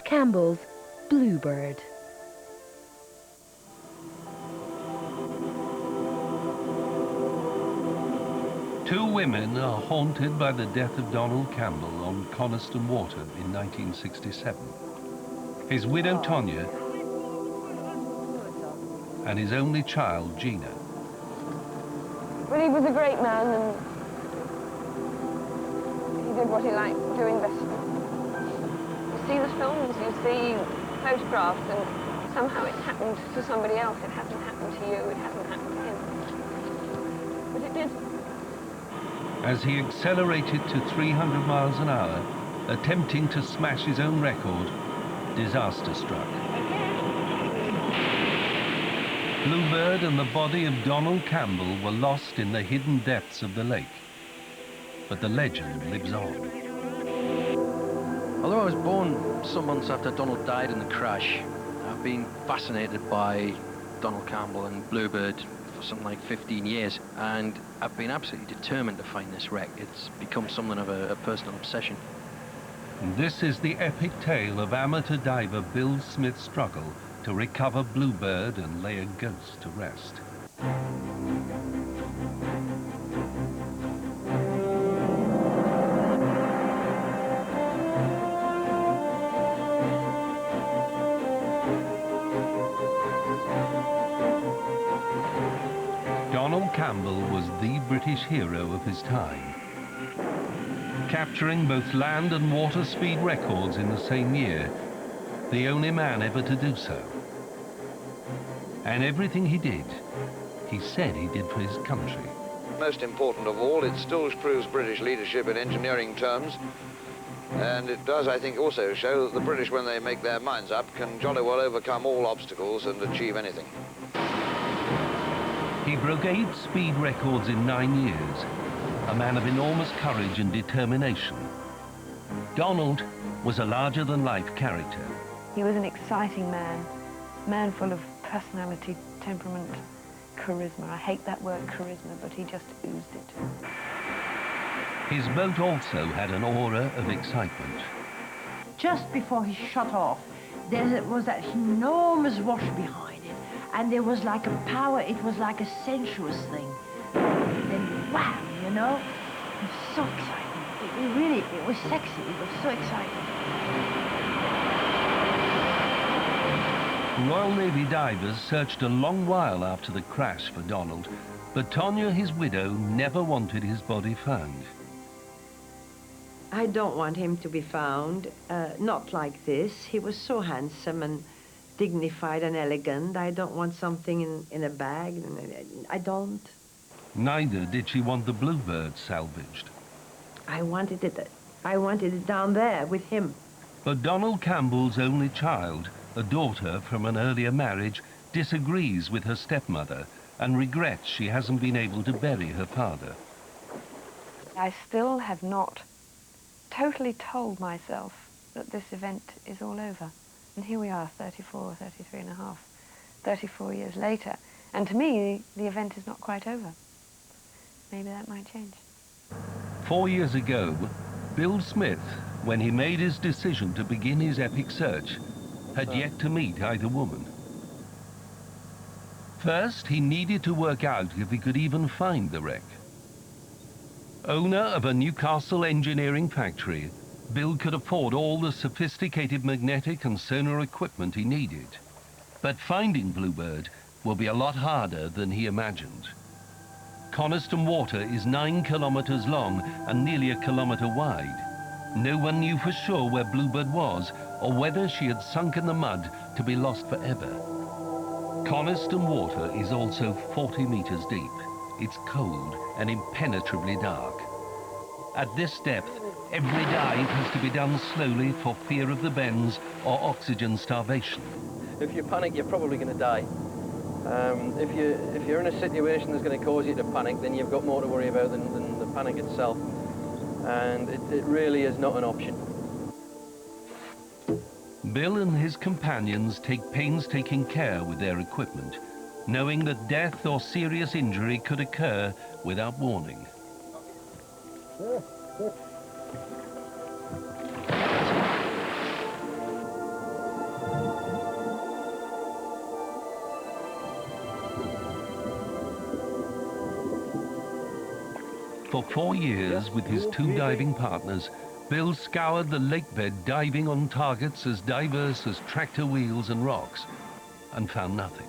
Campbell's Bluebird. Two women are haunted by the death of Donald Campbell on Coniston Water in 1967. His widow Tonya and his only child Gina. Well, he was a great man, and he did what he liked doing best. You see the films, you see photographs, and somehow it's happened to somebody else. It hasn't happened to you, it hasn't happened to him. But it did. As he accelerated to 300 miles an hour, attempting to smash his own record, disaster struck. Bluebird and the body of Donald Campbell were lost in the hidden depths of the lake. But the legend lives on. Although I was born some months after Donald died in the crash, I've been fascinated by Donald Campbell and Bluebird for something like 15 years, and I've been absolutely determined to find this wreck. It's become something of a personal obsession. This is the epic tale of amateur diver Bill Smith's struggle to recover Bluebird and lay a ghost to rest. Donald Campbell was the British hero of his time, capturing both land and water speed records in the same year, the only man ever to do so. And everything he did, he said he did for his country. Most important of all, it still proves British leadership in engineering terms, and it does, I think, also show that the British, when they make their minds up, can jolly well overcome all obstacles and achieve anything. He broke 8 speed records in 9 years, a man of enormous courage and determination. Donald was a larger-than-life character. He was an exciting man, full of personality, temperament, charisma. I hate that word charisma, but he just oozed it. His boat also had an aura of excitement. Just before he shut off, there was that enormous wash behind it, and there was like a power, it was like a sensuous thing. Then wham, you know? It was so exciting. It was sexy, it was so exciting. Royal Navy divers searched a long while after the crash for Donald, but Tonya, his widow, never wanted his body found. I don't want him to be found, not like this. He was so handsome and dignified and elegant. I don't want something in a bag. I don't. Neither did she want the Bluebird salvaged. I wanted it down there with him. But Donald Campbell's only child, a daughter from an earlier marriage, disagrees with her stepmother and regrets she hasn't been able to bury her father. I still have not totally told myself that this event is all over. And here we are, 34 and a half, 34 years later. And to me, the event is not quite over. Maybe that might change. 4 years ago, Bill Smith, when he made his decision to begin his epic search, had yet to meet either woman. First, he needed to work out if he could even find the wreck. Owner of a Newcastle engineering factory, Bill could afford all the sophisticated magnetic and sonar equipment he needed. But finding Bluebird will be a lot harder than he imagined. Coniston Water is 9 kilometers long and nearly a kilometer wide. No one knew for sure where Bluebird was or whether she had sunk in the mud to be lost forever. Coniston Water is also 40 meters deep. It's cold and impenetrably dark. At this depth, every dive has to be done slowly for fear of the bends or oxygen starvation. If you panic, you're probably going to die. If you're in a situation that's going to cause you to panic, then you've got more to worry about than the panic itself. And it really is not an option. Bill and his companions take painstaking care with their equipment, knowing that death or serious injury could occur without warning. For 4 years, with his 2 diving partners, Bill scoured the lakebed diving on targets as diverse as tractor wheels and rocks, and found nothing.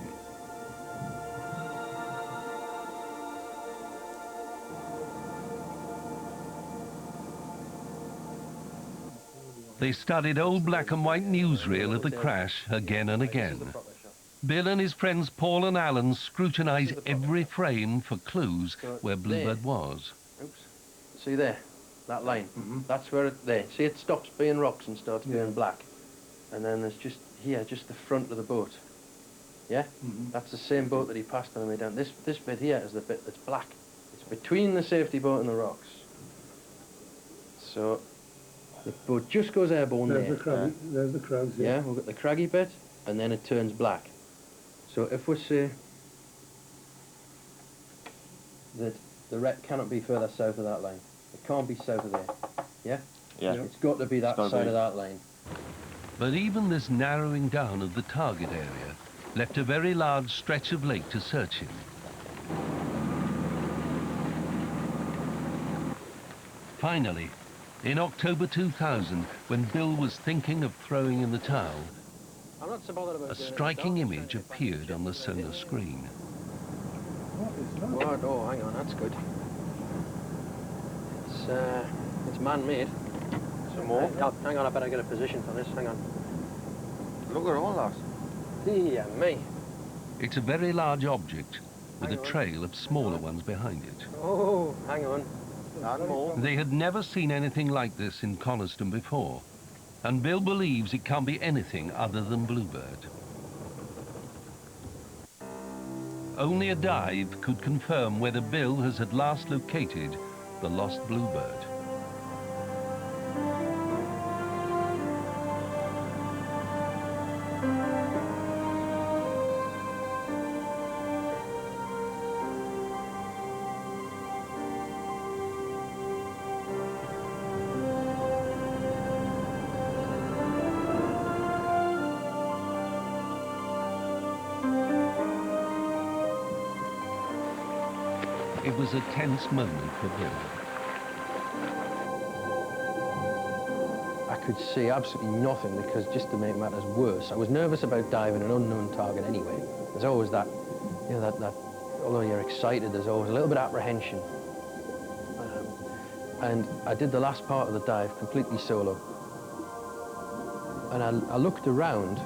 They studied old black and white newsreel of the crash again and again. Bill and his friends Paul and Alan scrutinized every frame for clues where Bluebird was. Oops. See there? That line? That's where there. See, it stops being rocks and starts being black. And then there's just here, just the front of the boat. Yeah? That's the same boat that he passed on the way down. This bit here is the bit that's black. It's between the safety boat and the rocks. So the boat just goes airborne there. There's the crags, yeah. We've got the craggy bit, and then it turns black. So if we say that the wreck cannot be further south of that line, it can't be south of there, yeah? Yeah. It's got to be that side of that line. But even this narrowing down of the target area left a very large stretch of lake to search in. Finally, in October 2000, when Bill was thinking of throwing in the towel, I'm not so bothered about a striking image appeared on the sonar screen. What? Oh, hang on, that's good. It's man-made. Some more? Hang on, I better get a position for this. Hang on. Look at all that. Dear me. It's a very large object with a trail of smaller ones behind it. Oh, hang on. And more. They had never seen anything like this in Coniston before, and Bill believes it can't be anything other than Bluebird. Only a dive could confirm whether Bill has at last located the lost Bluebird. It was a tense moment for Bill. I could see absolutely nothing because, just to make matters worse, I was nervous about diving an unknown target anyway. There's always that, you know, that although you're excited, there's always a little bit of apprehension. And I did the last part of the dive completely solo. And I looked around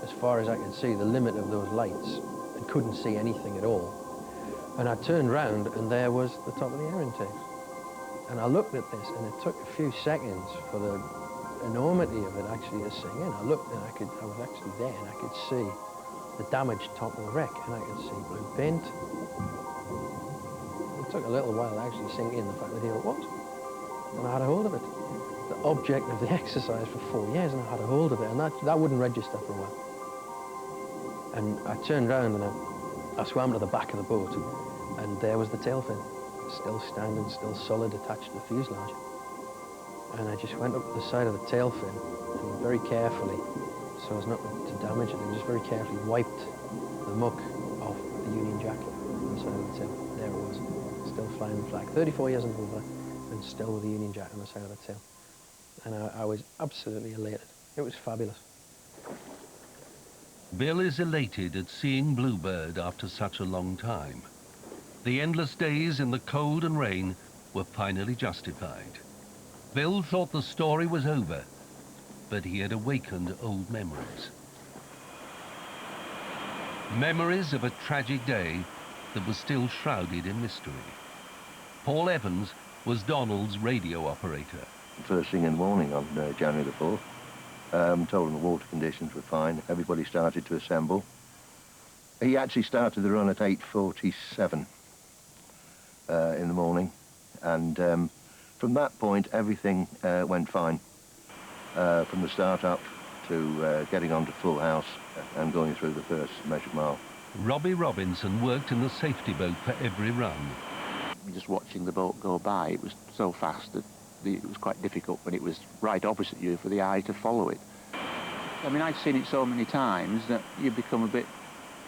as far as I could see the limit of those lights and couldn't see anything at all. And I turned round and there was the top of the air intake. And I looked at this and it took a few seconds for the enormity of it actually to sink in. I looked and I was actually there and I could see the damaged top of the wreck and I could see blue paint. It took a little while to actually sink in the fact that here it was. And I had a hold of it. The object of the exercise for 4 years, and I had a hold of it, and that wouldn't register for a while. And I turned round and I swam to the back of the boat, and there was the tail fin, still standing, still solid, attached to the fuselage. And I just went up the side of the tail fin and very carefully, so as not to damage it, and just very carefully wiped the muck off the Union Jack on the side of the tail. There it was, still flying the flag. 34 years on the water, and still with the Union Jack on the side of the tail. And I was absolutely elated. It was fabulous. Bill is elated at seeing Bluebird after such a long time. The endless days in the cold and rain were finally justified. Bill thought the story was over, but he had awakened old memories. Memories of a tragic day that was still shrouded in mystery. Paul Evans was Donald's radio operator. First thing in the morning on January the 4th, told him the water conditions were fine. Everybody started to assemble. He actually started the run at 8:47 in the morning, and from that point everything went fine. From the start up to getting onto full house and going through the first measured mile. Robbie Robinson worked in the safety boat for every run. Just watching the boat go by, it was so fast that it was quite difficult when it was right opposite you for the eye to follow it. I mean, I'd seen it so many times that you become a bit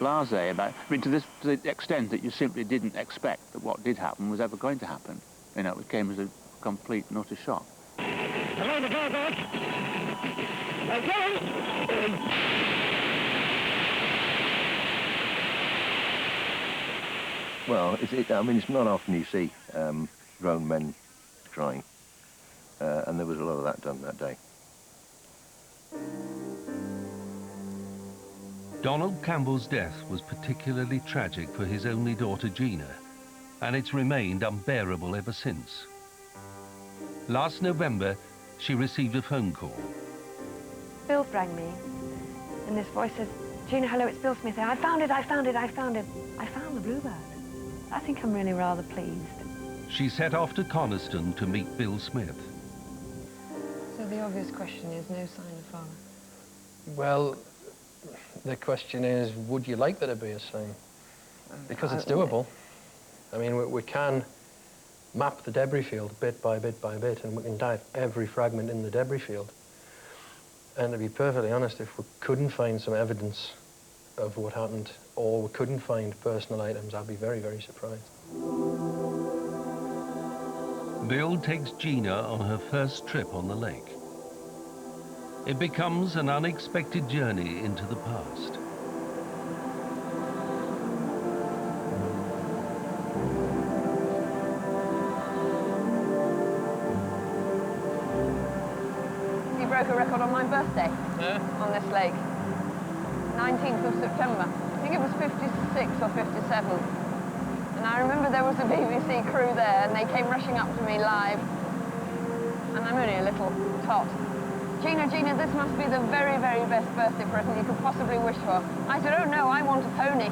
blasé about, I mean, to the extent that you simply didn't expect that what did happen was ever going to happen. You know, it came as a complete and utter shock. Well, I mean, it's not often you see grown men crying, and there was a lot of that done that day. Donald Campbell's death was particularly tragic for his only daughter Gina, and it's remained unbearable ever since. Last November, she received a phone call. Bill rang me, and this voice says, "Gina, hello, it's Bill Smith here. I found it, I found it, I found it. I found the Bluebird." I think I'm really rather pleased. She set off to Coniston to meet Bill Smith. So the obvious question is, no sign of father? Well, the question is, would you like there to be a sign? Because it's doable. I mean, we can map the debris field bit by bit by bit, and we can dive every fragment in the debris field. And to be perfectly honest, if we couldn't find some evidence of what happened, or we couldn't find personal items, I'd be very, very surprised. Bill takes Gina on her first trip on the lake. It becomes an unexpected journey into the past. He broke a record on my birthday on this lake. 19th of September. I think it was 56 or 57. And I remember there was a BBC crew there, and they came rushing up to me live. And I'm only a little tot. "Gina, Gina, this must be the very, very best birthday present you could possibly wish for." I said, "Oh no, I want a pony."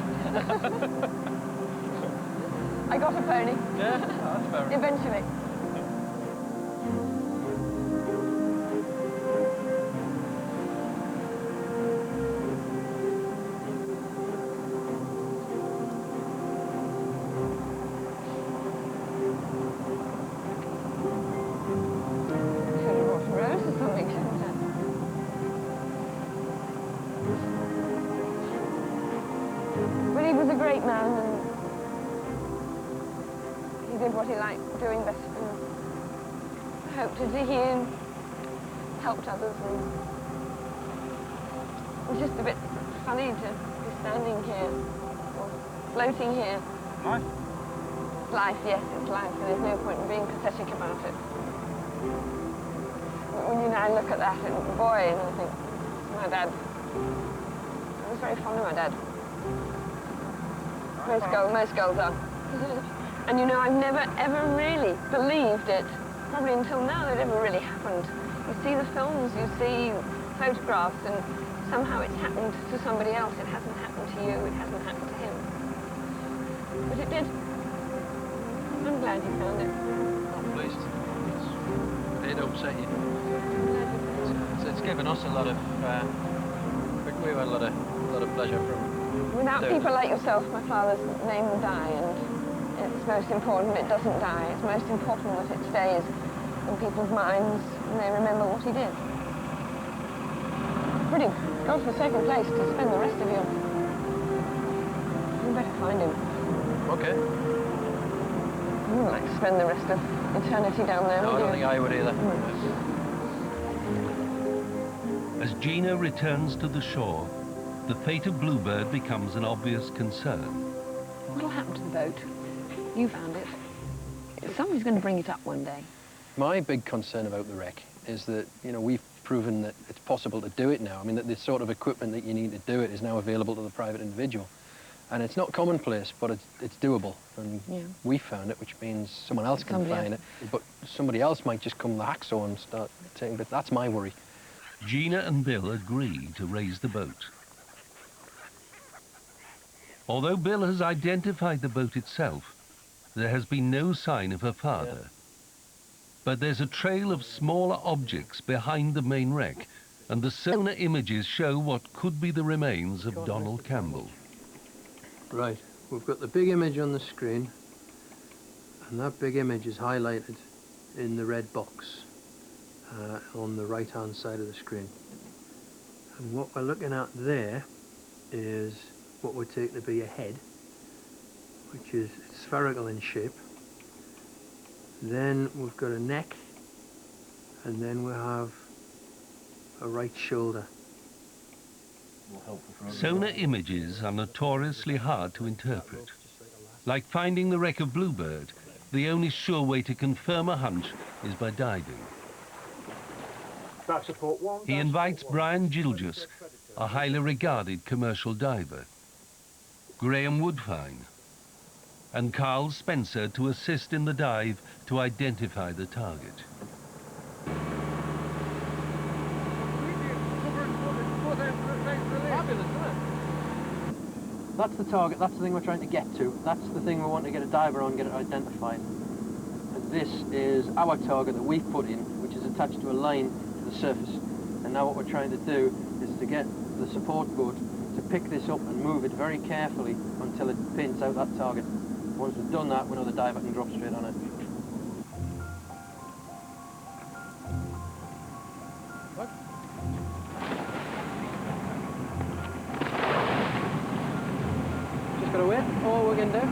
I got a pony. Yeah, that's fair. Eventually. But he was a great man, and he did what he liked doing best, and I hoped that he helped others, and it was just a bit funny to be standing here, or floating here. Life? Life, yes, it's life, and there's no point in being pathetic about it. But when you now look at that boy, and I think, my dad, I was very fond of my dad. Most girls are. And you know, I've never ever really believed it, probably until now, that it ever really happened. You see the films, you see photographs, and somehow it's happened to somebody else. It hasn't happened to you, it hasn't happened to him. But it did. I'm glad you found it. I'm pleased. It upset you. It's given us a lot of, we've had a lot of pleasure from it. Without people like yourself, my father's name will die, and it's most important it doesn't die. It's most important that it stays in people's minds and they remember what he did. Pretty God-forsaken place to spend the rest of your... You better find him. Okay. You wouldn't like to spend the rest of eternity down there, No, would I don't you? think I would either. As Gina returns to the shore, the fate of Bluebird becomes an obvious concern. What'll happen to the boat? You found it. Somebody's going to bring it up one day. My big concern about the wreck is that, you know, we've proven that it's possible to do it now. I mean, that the sort of equipment that you need to do it is now available to the private individual. And it's not commonplace, but it's doable. And we found it, which means someone else can find it. But somebody else might just come the hacksaw and start taking it. That's my worry. Gina and Bill agree to raise the boat. Although Bill has identified the boat itself, there has been no sign of her father. But there's a trail of smaller objects behind the main wreck, and the sonar images show what could be the remains of Donald Campbell. Right, we've got the big image on the screen, and that big image is highlighted in the red box on the right-hand side of the screen. And what we're looking at there is what we're taking to be a head, which is spherical in shape. Then we've got a neck, and then we have a right shoulder. Sonar images are notoriously hard to interpret. Like finding the wreck of Bluebird, the only sure way to confirm a hunch is by diving. He invites Brian Gilgis, a highly regarded commercial diver, Graham Woodfine, and Carl Spencer to assist in the dive to identify the target. That's the target, that's the thing we're trying to get to. That's the thing we want to get a diver on, get it identified. And this is our target that we've put in, which is attached to a line to the surface. And now what we're trying to do is to get the support boat to pick this up and move it very carefully until it paints out that target. Once we've done that, we know the diver can drop straight on it. Just gotta wait. All we're gonna do,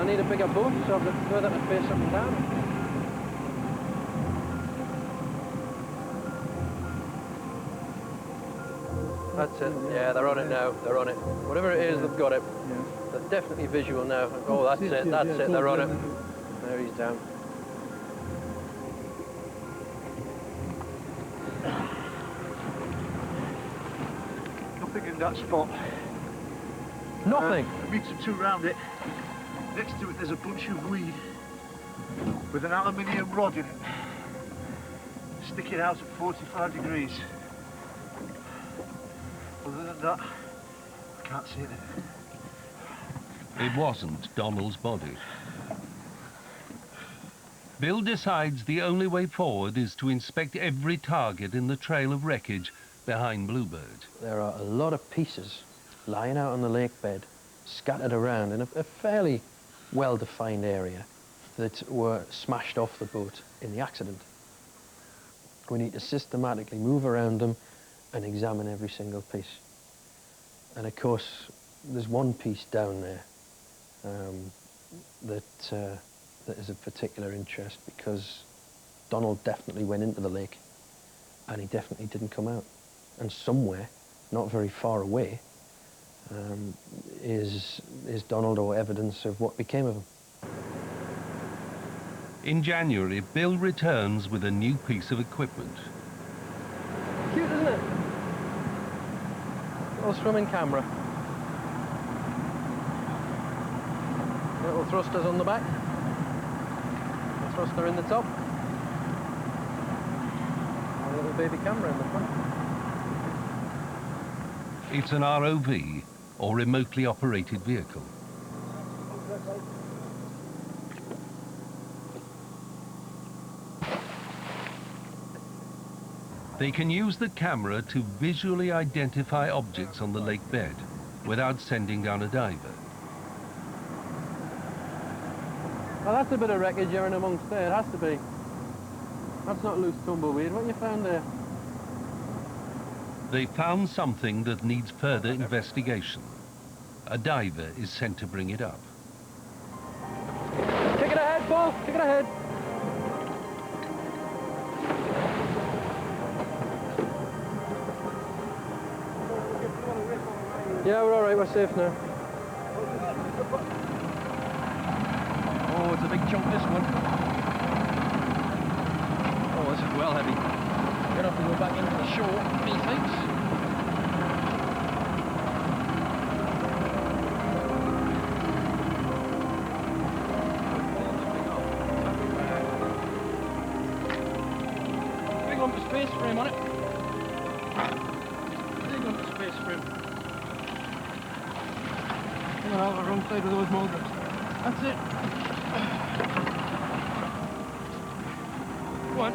I need a bigger boat so I've got further to face up and down. That's it. Yeah, they're on it now. They're on it. Whatever it is, they've got it. Yeah. They're definitely visual now. Oh, that's it. That's it. They're on it. There he's down. Nothing in that spot. Nothing. A metre or two round it. Next to it, there's a bunch of weed with an aluminium rod in it, sticking out at 45 degrees. Other than that, I can't see it. It wasn't Donald's body. Bill decides the only way forward is to inspect every target in the trail of wreckage behind Bluebird. There are a lot of pieces lying out on the lake bed, scattered around in a fairly well-defined area that were smashed off the boat in the accident. We need to systematically move around them and examine every single piece. And of course, there's one piece down there that is of particular interest because Donald definitely went into the lake and he definitely didn't come out. And somewhere, not very far away, is Donald or evidence of what became of him. In January, Bill returns with a new piece of equipment. Cute, isn't it? Little swimming camera. Little thrusters on the back. A thruster in the top. And a little baby camera in the front. It's an ROV, or remotely operated vehicle. They can use the camera to visually identify objects on the lake bed without sending down a diver. Well, that's a bit of wreckage you're in amongst there, it has to be. That's not loose tumbleweed. What you found there? They found something that needs further investigation. A diver is sent to bring it up. Kick it ahead, Paul! Kick it ahead! Yeah, we're all right. We're safe now. Oh, it's a big chunk, this one. Oh, this is well heavy. We're going to have to go back into the shore, methinks. Big lump of space frame on it. Big lump of space frame. Hang on, the wrong side of those moulders. That's it. Go on.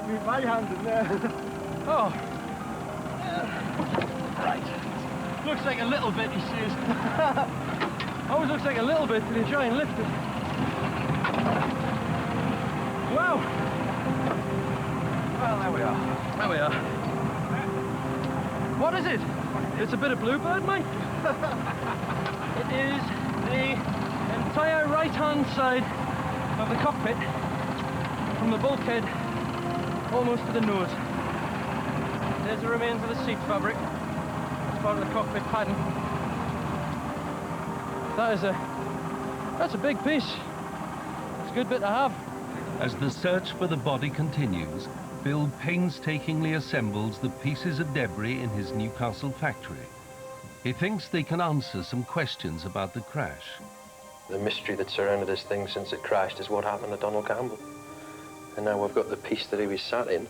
With my hand in there. Oh. Right. Looks like a little bit, he says. Always looks like a little bit till you try and lift it. Wow. Well, there we are. There we are. What is it? It's a bit of Bluebird, mate. It is the entire right-hand side of the cockpit, from the bulkhead almost to the nose. There's the remains of the seat fabric. It's part of the cockpit padding. That's a big piece. It's a good bit to have. As the search for the body continues, Bill painstakingly assembles the pieces of debris in his Newcastle factory. He thinks they can answer some questions about the crash. The mystery that surrounded this thing since it crashed is what happened to Donald Campbell. And now we've got the piece that he was sat in.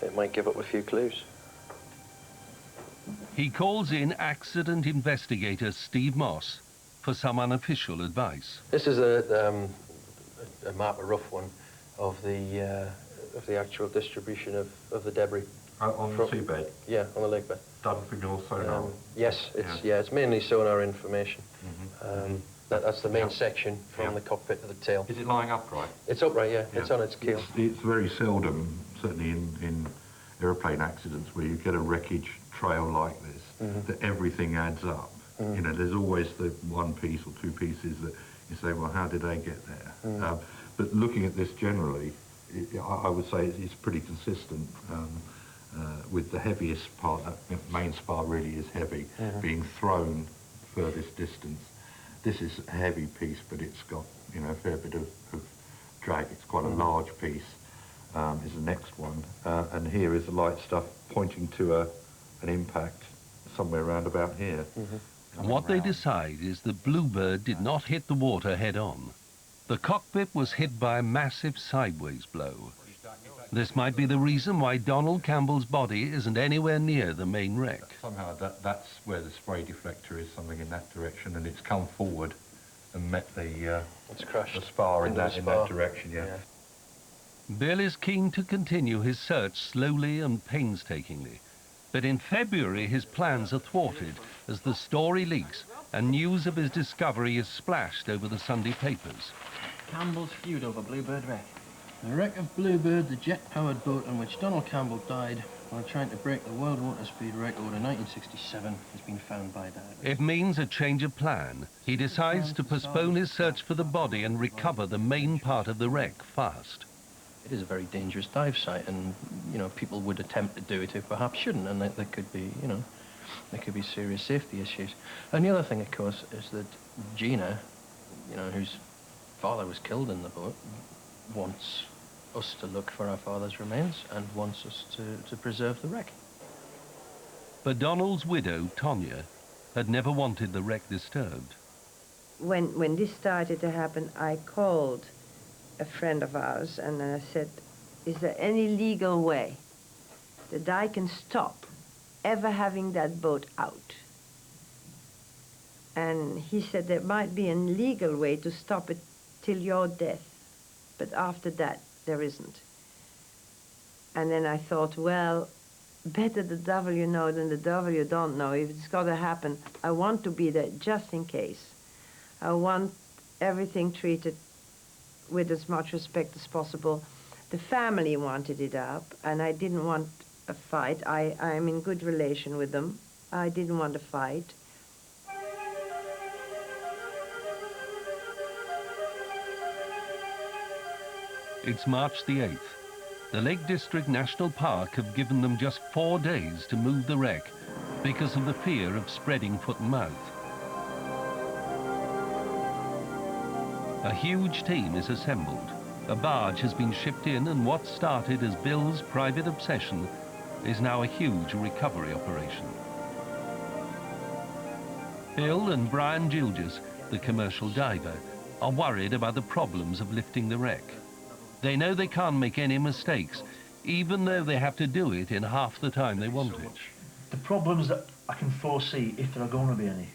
It might give up a few clues. He calls in accident investigator Steve Moss for some unofficial advice. This is a map, a rough one, of the actual distribution of the debris. On the seabed? Yeah, on the lake bed. Done for your sonar? Yes, it's mainly sonar information. That's the main section from the cockpit to the tail. Is it lying upright? It's upright, yeah. It's on its keel. It's very seldom, certainly in aeroplane accidents, where you get a wreckage trail like this, that everything adds up. You know, there's always the one piece or two pieces that you say, well, how did they get there? But looking at this generally, I would say it's pretty consistent with the heaviest part. That main spar really is heavy, being thrown furthest distance. This is a heavy piece, but it's got, you know, a fair bit of drag. It's quite a large piece, is the next one. And here is the light stuff pointing to an impact somewhere around about here. What they decide is that Bluebird did not hit the water head-on. The cockpit was hit by a massive sideways blow. This might be the reason why Donald Campbell's body isn't anywhere near the main wreck. Somehow that's where the spray deflector is, something in that direction, and it's come forward and met the spar in that direction, yeah. Bill is keen to continue his search slowly and painstakingly. But in February, his plans are thwarted as the story leaks and news of his discovery is splashed over the Sunday papers. Campbell's feud over Bluebird wreck. The wreck of Bluebird, the jet-powered boat on which Donald Campbell died while trying to break the world water speed record in 1967, has been found by divers. It means a change of plan. He decides to postpone his search for the body and recover the main part of the wreck fast. It is a very dangerous dive site, and, you know, people would attempt to do it who perhaps shouldn't, and there could be, you know, there could be serious safety issues. And the other thing, of course, is that Gina, you know, whose father was killed in the boat, wants us to look for our father's remains and wants us to preserve the wreck. But Donald's widow, Tonya, had never wanted the wreck disturbed. When this started to happen, I called a friend of ours and I said, is there any legal way that I can stop ever having that boat out? And he said there might be a legal way to stop it till your death, but after that there isn't. And then I thought, well, better the W know than the W don't know. If it's got to happen, I want to be there just in case. I want everything treated with as much respect as possible. The family wanted it up, and I didn't want a fight. I'm in good relation with them. I didn't want a fight. It's March the 8th. The Lake District National Park have given them just 4 days to move the wreck because of the fear of spreading foot and mouth. A huge team is assembled. A barge has been shipped in, and what started as Bill's private obsession is now a huge recovery operation. Bill and Brian Gilges, the commercial diver, are worried about the problems of lifting the wreck. They know they can't make any mistakes, even though they have to do it in half the time they want it. The problems that I can foresee, if there are going to be any,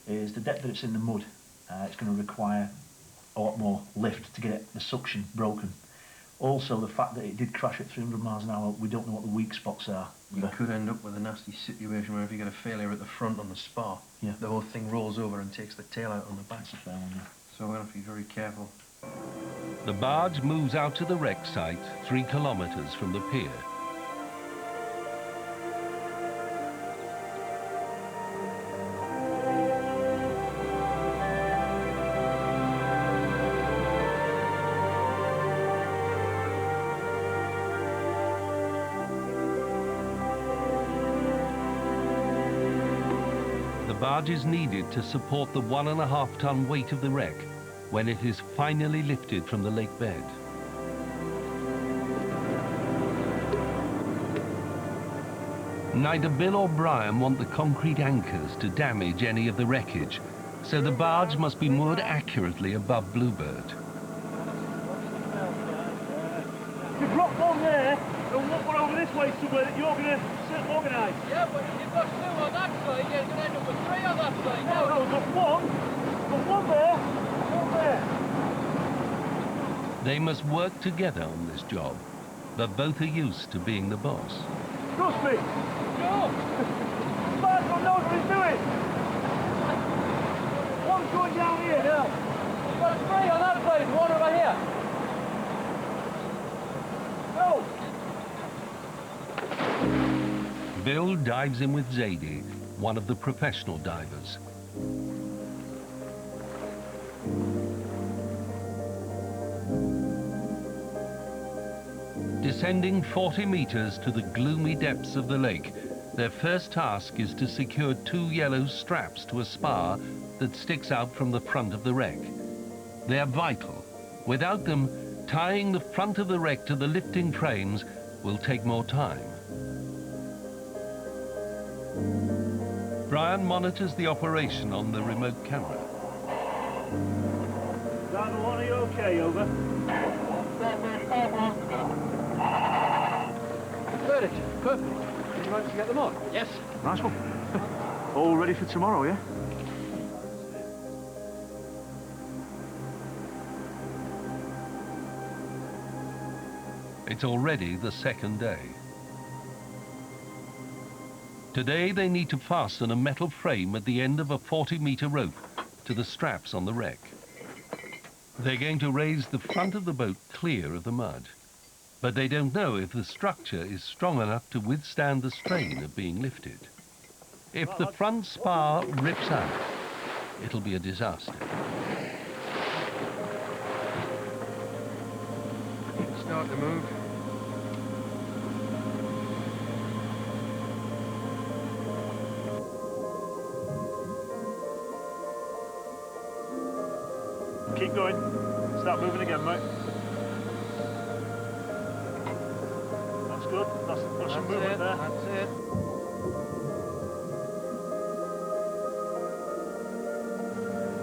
is the depth that it's in the mud. It's going to require a lot more lift to get the suction broken. Also, the fact that it did crash at 300 miles an hour, we don't know what the weak spots are. You could end up with a nasty situation where if you get a failure at the front on the spar, the whole thing rolls over and takes the tail out on the back. That's a fair one, yeah. So we're going to be very careful. The barge moves out to the wreck site 3 kilometers from the pier. barge is needed to support the 1.5-ton weight of the wreck when it is finally lifted from the lake bed. Neither Bill or Brian want the concrete anchors to damage any of the wreckage, so the barge must be moored accurately above Bluebird. You drop one there, and walk one over this way somewhere that you're going to organise. Yeah, but if you've got 2 on that side, you're going to end up with 3 on that side. No, we've got one. Got one there, one there. They must work together on this job, but both are used to being the boss. Trust me. Go. Marshall knows what he's doing. One's going down here now. You've got 3 on that side, 1 over here. Go. Bill dives in with Zadie, one of the professional divers. Descending 40 meters to the gloomy depths of the lake, their first task is to secure 2 yellow straps to a spar that sticks out from the front of the wreck. They are vital. Without them, tying the front of the wreck to the lifting frames will take more time. Brian monitors the operation on the remote camera. Donald, are you okay, over? Perfect. Did you manage to get them on? Yes. Nice one. All ready for tomorrow, yeah? It's already the second day. Today they need to fasten a metal frame at the end of a 40-meter rope to the straps on the wreck. They're going to raise the front of the boat clear of the mud, but they don't know if the structure is strong enough to withstand the strain of being lifted. If the front spar rips out, it'll be a disaster. Start to move. Keep going. Start moving again, mate. That's good. That's some movement there. That's it.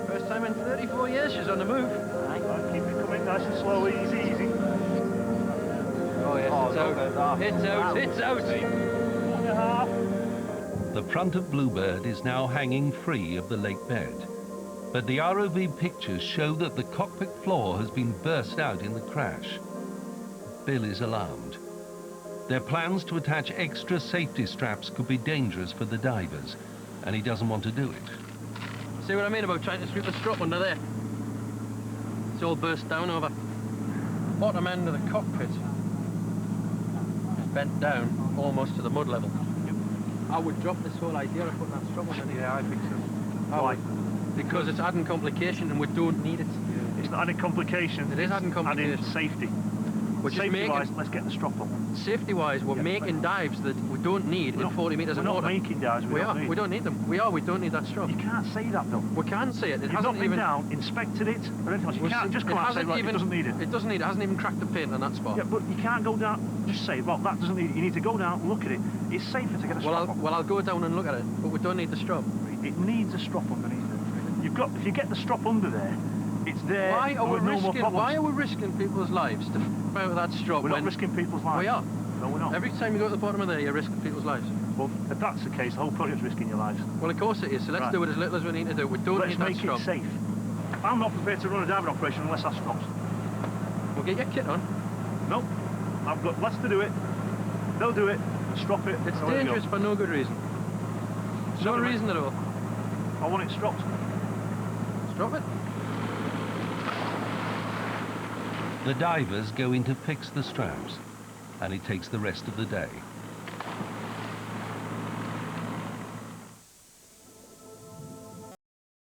First time in 34 years she's on the move. Right, keep it coming nice and slow, easy, easy. Oh yes, it's out. It's out, it's out. 1.5. The front of Bluebird is now hanging free of the lake bed, but the ROV pictures show that the cockpit floor has been burst out in the crash. Bill is alarmed. Their plans to attach extra safety straps could be dangerous for the divers, and he doesn't want to do it. See what I mean about trying to sweep the strap under there? It's all burst down over. Bottom end of the cockpit is bent down almost to the mud level. I would drop this whole idea of putting that strap underneath. Yeah, I think so. Why? Because it's adding complication and we don't need it. It's not adding complication. It is adding complication. Adding safety. We're just Safety-wise, let's get the strap up. Safety-wise, we're making dives that we don't need in 40 metres of water. We're not making dives we don't need them. We don't need that strap. You can't say that, Bill. We can say it. You've not been down, inspected it, or anything else. You can't just come out and say, right, it doesn't need it. It doesn't need it. It hasn't even cracked the paint on that spot. Yeah, but you can't go down, just say, well, that doesn't need it. You need to go down, look at it. It's safer to get a strap up. Well, I'll go down and look at it, but we don't need the strap. It needs a strap underneath it. If you get the strap under there, it's there. Why are we risking people's lives to out of that strap? We're not risking people's lives. We are. No, we're not. Every time you go to the bottom of there, you're risking people's lives. Well, if that's the case, the whole project's risking your lives. Well, of course it is. So let's do it as little as we need to do. We don't need that strap. Let's make it safe. I'm not prepared to run a diving operation unless that stops. We'll get your kit on. No, I've got less to do it. They'll do it. Strop it. It's dangerous for no good reason. No reason at all. I want it stropped. Strop it. The divers go in to fix the straps, and it takes the rest of the day.